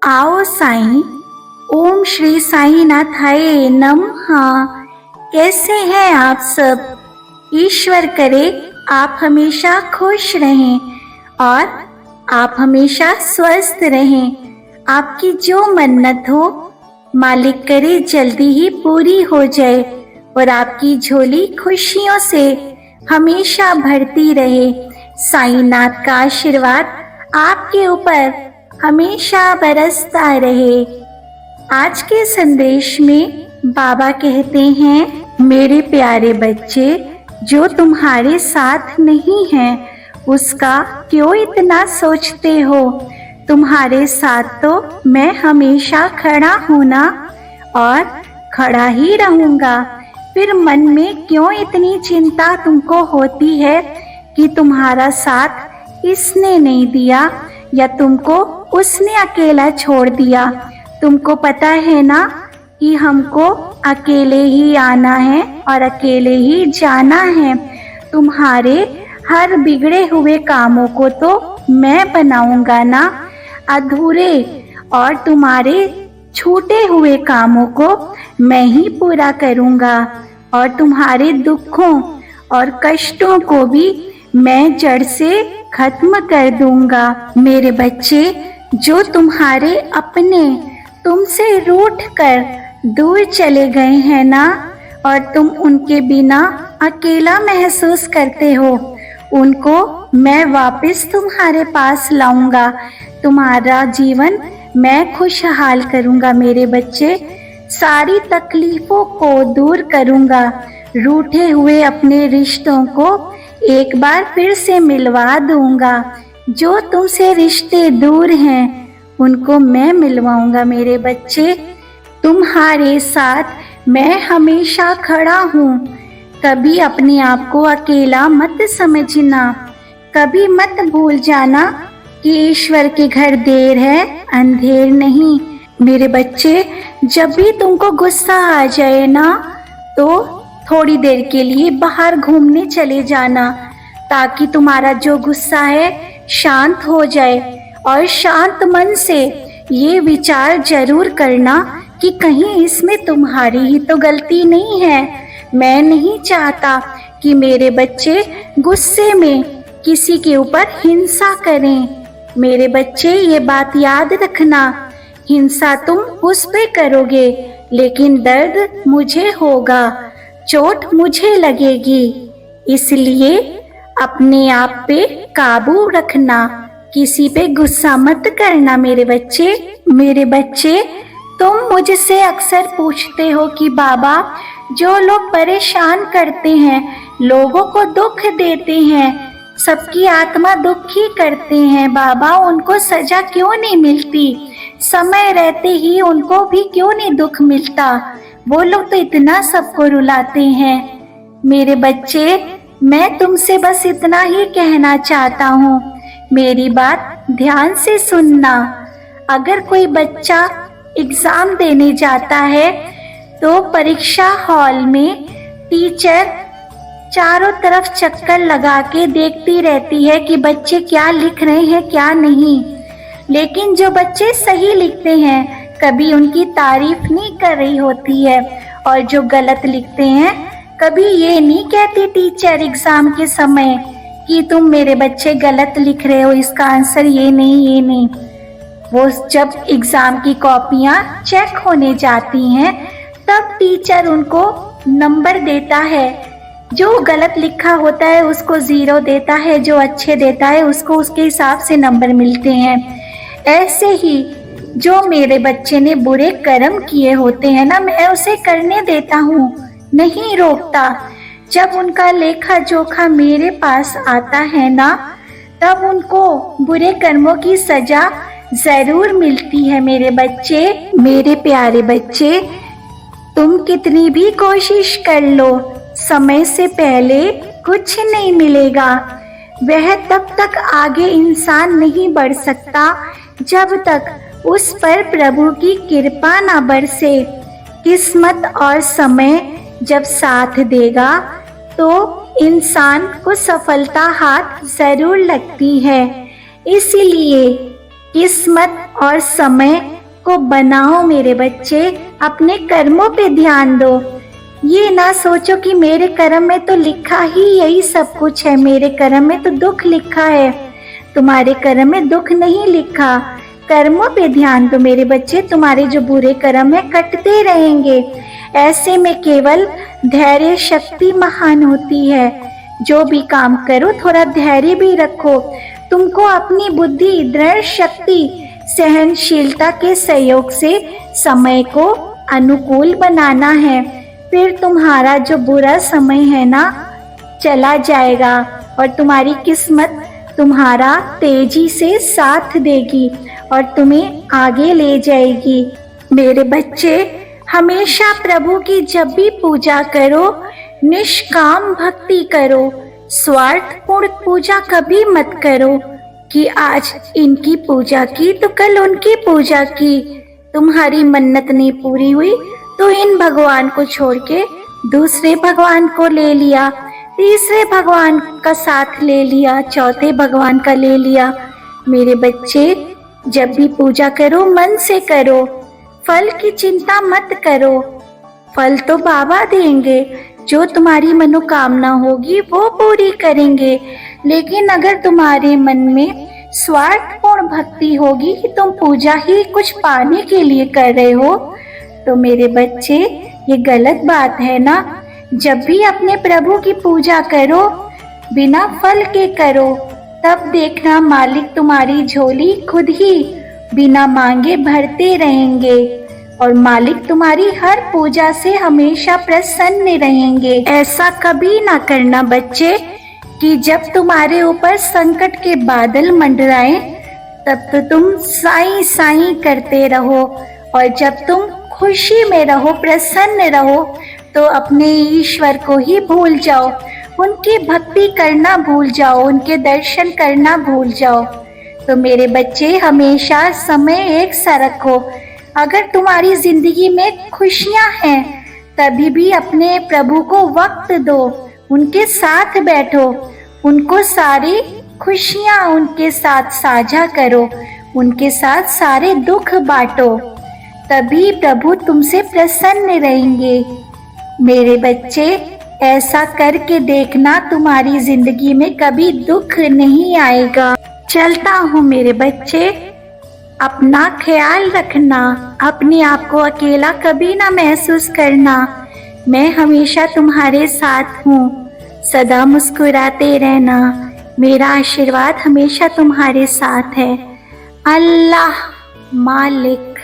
आओ साईं। ओम श्री साईनाथाय नमः। कैसे हैं आप सब? ईश्वर करे आप हमेशा खुश रहें और आप हमेशा स्वस्थ रहें। आपकी जो मन्नत हो मालिक करे जल्दी ही पूरी हो जाए और आपकी झोली खुशियों से हमेशा भरती रहे। साईनाथ का आशीर्वाद आपके ऊपर हमेशा बरसता रहे। आज के संदेश में बाबा कहते हैं, मेरे प्यारे बच्चे, जो तुम्हारे साथ नहीं है उसका क्यों इतना सोचते हो? तुम्हारे साथ तो मैं हमेशा खड़ा हूँ ना, और खड़ा ही रहूँगा। फिर मन में क्यों इतनी चिंता तुमको होती है कि तुम्हारा साथ इसने नहीं दिया या तुमको उसने अकेला छोड़ दिया? तुमको पता है ना कि हमको अकेले ही आना है और अकेले ही जाना है। तुम्हारे हर बिगड़े हुए कामों को तो मैं बनाऊंगा ना अधूरे, और तुम्हारे छूटे हुए कामों को मैं ही पूरा करूंगा, और तुम्हारे दुखों और कष्टों को भी मैं जड़ से खत्म कर दूंगा। मेरे बच्चे, जो तुम्हारे अपने तुमसे रूठ कर दूर चले गए हैं ना, और तुम उनके बिना अकेला महसूस करते हो, उनको मैं वापस तुम्हारे पास लाऊंगा। तुम्हारा जीवन मैं खुशहाल करूंगा मेरे बच्चे। सारी तकलीफों को दूर करूंगा। रूठे हुए अपने रिश्तों को एक बार फिर से मिलवा दूंगा। जो तुमसे रिश्ते दूर हैं उनको मैं मिलवाऊंगा मेरे बच्चे। तुम्हारे साथ मैं हमेशा खड़ा हूँ। कभी अपने आप को अकेला मत समझना। कभी मत भूल जाना कि ईश्वर के घर देर है अंधेर नहीं। मेरे बच्चे, जब भी तुमको गुस्सा आ जाए ना, तो थोड़ी देर के लिए बाहर घूमने चले जाना, ताकि तुम्हारा जो गुस्सा है शांत हो जाए। और शांत मन से ये विचार जरूर करना कि कहीं इसमें तुम्हारी ही तो गलती नहीं है। मैं नहीं चाहता कि मेरे बच्चे गुस्से में किसी के ऊपर हिंसा करें। मेरे बच्चे, ये बात याद रखना, हिंसा तुम उस पे करोगे लेकिन दर्द मुझे होगा, चोट मुझे लगेगी। इसलिए अपने आप पे काबू रखना, किसी पे गुस्सा मत करना मेरे बच्चे। मेरे बच्चे, तुम मुझसे अक्सर पूछते हो कि बाबा, जो लोग परेशान करते हैं, लोगों को दुख देते हैं, सबकी आत्मा दुखी करते हैं, बाबा उनको सजा क्यों नहीं मिलती? समय रहते ही उनको भी क्यों नहीं दुख मिलता? वो लोग तो इतना सबको रुलाते हैं। मेरे बच्चे, मैं तुमसे बस इतना ही कहना चाहता हूँ, मेरी बात ध्यान से सुनना। अगर कोई बच्चा एग्जाम देने जाता है तो परीक्षा हॉल में टीचर चारों तरफ चक्कर लगा के देखती रहती है कि बच्चे क्या लिख रहे हैं क्या नहीं। लेकिन जो बच्चे सही लिखते हैं कभी उनकी तारीफ नहीं कर रही होती है, और जो गलत लिखते हैं कभी ये नहीं कहती टीचर एग्जाम के समय कि तुम मेरे बच्चे गलत लिख रहे हो, इसका आंसर ये नहीं। वो जब एग्जाम की कॉपियां चेक होने जाती हैं तब टीचर उनको नंबर देता है। जो गलत लिखा होता है उसको 0 देता है, जो अच्छे देता है उसको उसके हिसाब से नंबर मिलते हैं। ऐसे ही जो मेरे बच्चे ने बुरे कर्म किए होते हैं ना, मैं उसे करने देता हूँ, नहीं रोकता। जब उनका लेखा जोखा मेरे पास आता है ना, तब उनको बुरे कर्मों की सजा जरूर मिलती है मेरे बच्चे। मेरे प्यारे बच्चे, तुम कितनी भी कोशिश कर लो, समय से पहले कुछ नहीं मिलेगा। वह तब तक आगे इंसान नहीं बढ़ सकता जब तक उस पर प्रभु की कृपा ना बरसे। किस्मत और समय जब साथ देगा तो इंसान को सफलता हाथ जरूर लगती है। इसीलिए किस्मत और समय को बनाओ मेरे बच्चे, अपने कर्मों पे ध्यान दो। ये ना सोचो कि मेरे कर्म में तो लिखा ही यही सब कुछ है, मेरे कर्म में तो दुख लिखा है। तुम्हारे कर्म में दुख नहीं लिखा। कर्मों पे ध्यान दो मेरे बच्चे, तुम्हारे जो बुरे कर्म है कटते रहेंगे। ऐसे में केवल धैर्य शक्ति महान होती है। जो भी काम करो थोड़ा धैर्य भी रखो। तुमको अपनी बुद्धि, दृढ़ शक्ति, सहनशीलता के सहयोग से समय को अनुकूल बनाना है। फिर तुम्हारा जो बुरा समय है ना चला जाएगा और तुम्हारी किस्मत तुम्हारा तेजी से साथ देगी और तुम्हें आगे ले जाएगी। मेरे बच्चे, हमेशा प्रभु की जब भी पूजा करो निष्काम भक्ति करो। स्वार्थपूर्ण पूजा कभी मत करो कि आज इनकी पूजा की तो कल उनकी पूजा की। तुम्हारी मन्नत नहीं पूरी हुई तो इन भगवान को छोड़ के दूसरे भगवान को ले लिया, तीसरे भगवान का साथ ले लिया, चौथे भगवान का ले लिया। मेरे बच्चे, जब भी पूजा करो मन से करो, फल की चिंता मत करो। फल तो बाबा देंगे, जो तुम्हारी मनोकामना होगी वो पूरी करेंगे। लेकिन अगर तुम्हारे मन में स्वार्थपूर्ण भक्ति होगी कि तुम पूजा ही कुछ पाने के लिए कर रहे हो, तो मेरे बच्चे ये गलत बात है ना। जब भी अपने प्रभु की पूजा करो बिना फल के करो, तब देखना मालिक तुम्हारी झोली खुद ही बिना मांगे भरते रहेंगे और मालिक तुम्हारी हर पूजा से हमेशा प्रसन्न रहेंगे। ऐसा कभी ना करना बच्चे कि जब तुम्हारे ऊपर संकट के बादल मंडराए तब तो तुम साईं साईं करते रहो, और जब तुम खुशी में रहो, प्रसन्न रहो, तो अपने ईश्वर को ही भूल जाओ, उनकी भक्ति करना भूल जाओ, उनके दर्शन करना भूल जाओ। तो मेरे बच्चे, हमेशा समय एक सा रखो। अगर तुम्हारी जिंदगी में खुशियां हैं तभी भी अपने प्रभु को वक्त दो, उनके साथ बैठो, उनको सारी खुशियां उनके साथ साझा करो, उनके साथ सारे दुख बांटो, तभी प्रभु तुमसे प्रसन्न रहेंगे। मेरे बच्चे, ऐसा करके देखना, तुम्हारी जिंदगी में कभी दुख नहीं आएगा। चलता हूँ मेरे बच्चे, अपना ख्याल रखना, अपने आप को अकेला कभी ना महसूस करना। मैं हमेशा तुम्हारे साथ हूँ, सदा मुस्कुराते रहना। मेरा आशीर्वाद हमेशा तुम्हारे साथ है। अल्लाह मालिक।